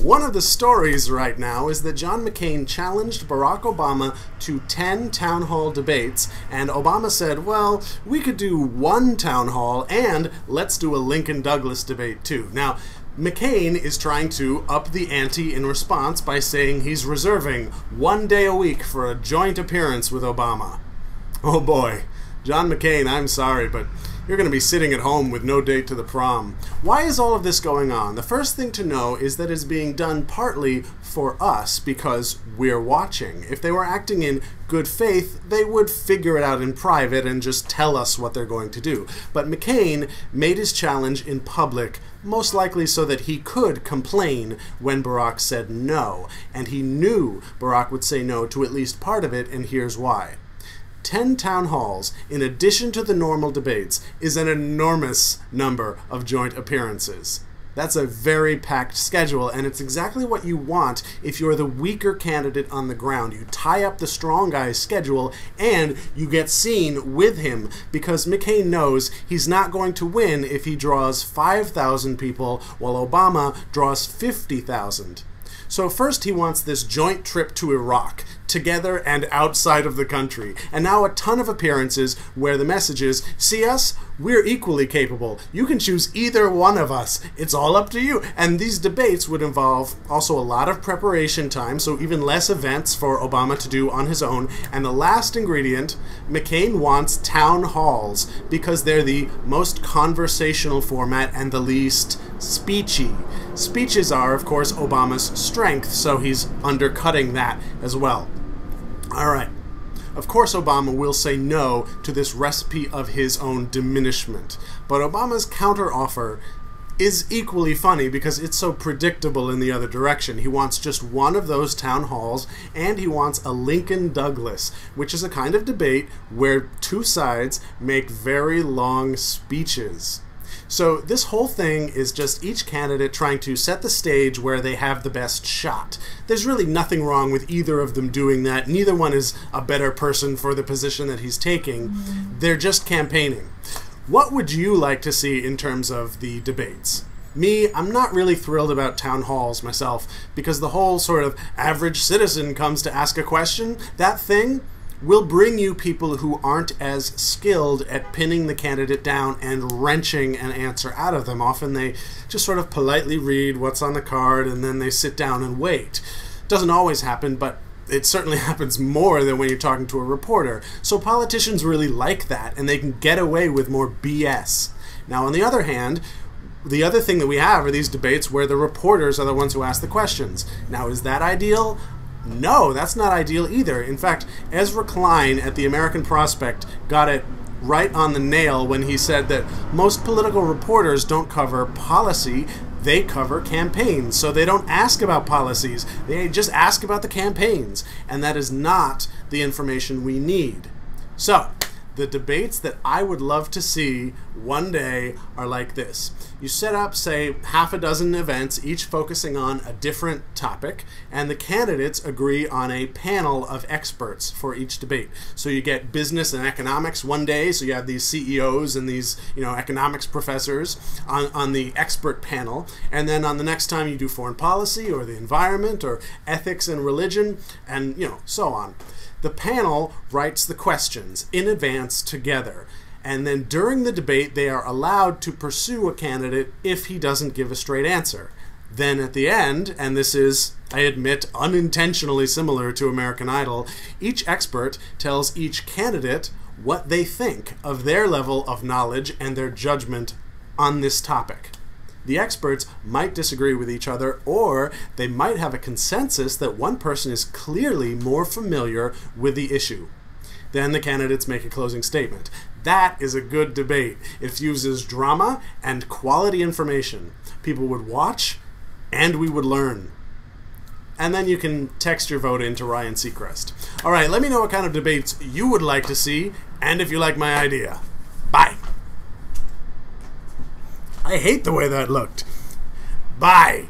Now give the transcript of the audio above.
One of the stories right now is that John McCain challenged Barack Obama to 10 town hall debates, and Obama said, well, we could do one town hall, and let's do a Lincoln-Douglas debate too. Now, McCain is trying to up the ante in response by saying he's reserving 1 day a week for a joint appearance with Obama. Oh boy, John McCain, I'm sorry, but you're going to be sitting at home with no date to the prom. Why is all of this going on? The first thing to know is that it's being done partly for us because we're watching. If they were acting in good faith, they would figure it out in private and just tell us what they're going to do. But McCain made his challenge in public, most likely so that he could complain when Barack said no. And he knew Barack would say no to at least part of it, and here's why. 10 town halls, in addition to the normal debates, is an enormous number of joint appearances. That's a very packed schedule, and it's exactly what you want if you're the weaker candidate on the ground. You tie up the strong guy's schedule, and you get seen with him, because McCain knows he's not going to win if he draws 5,000 people, while Obama draws 50,000. So first he wants this joint trip to Iraq, together and outside of the country. And now a ton of appearances where the message is, see us? We're equally capable. You can choose either one of us. It's all up to you. And these debates would involve also a lot of preparation time, so even less events for Obama to do on his own. And the last ingredient, McCain wants town halls because they're the most conversational format and the least speechy. Speeches are, of course, Obama's strength, so he's undercutting that as well. All right. Of course, Obama will say no to this recipe of his own diminishment. But Obama's counteroffer is equally funny because it's so predictable in the other direction. He wants just one of those town halls, and he wants a Lincoln-Douglas, which is a kind of debate where two sides make very long speeches. So this whole thing is just each candidate trying to set the stage where they have the best shot. There's really nothing wrong with either of them doing that. Neither one is a better person for the position that he's taking. They're just campaigning. What would you like to see in terms of the debates? Me, I'm not really thrilled about town halls myself, because the whole sort of average citizen comes to ask a question, that thing will bring you people who aren't as skilled at pinning the candidate down and wrenching an answer out of them. Often they just sort of politely read what's on the card and then they sit down and wait. Doesn't always happen, but it certainly happens more than when you're talking to a reporter. So politicians really like that, and they can get away with more BS. Now, on the other hand, the other thing that we have are these debates where the reporters are the ones who ask the questions. Now, is that ideal? No, that's not ideal either. In fact, Ezra Klein at the American Prospect got it right on the nail when he said that most political reporters don't cover policy, they cover campaigns. So they don't ask about policies, they just ask about the campaigns. And that is not the information we need. So, the debates that I would love to see one day are like this. You set up, say, half a dozen events, each focusing on a different topic, and the candidates agree on a panel of experts for each debate. So you get business and economics one day, so you have these CEOs and these, economics professors on the expert panel, and then on the next time you do foreign policy or the environment or ethics and religion, and so on. The panel writes the questions in advance together, and then during the debate they are allowed to pursue a candidate if he doesn't give a straight answer. Then at the end, and this is, I admit, unintentionally similar to American Idol, each expert tells each candidate what they think of their level of knowledge and their judgment on this topic. The experts might disagree with each other, or they might have a consensus that one person is clearly more familiar with the issue. Then the candidates make a closing statement. That is a good debate. It fuses drama and quality information. People would watch, and we would learn. And then you can text your vote into Ryan Seacrest. All right, let me know what kind of debates you would like to see, and if you like my idea. Bye. I hate the way that looked. Bye.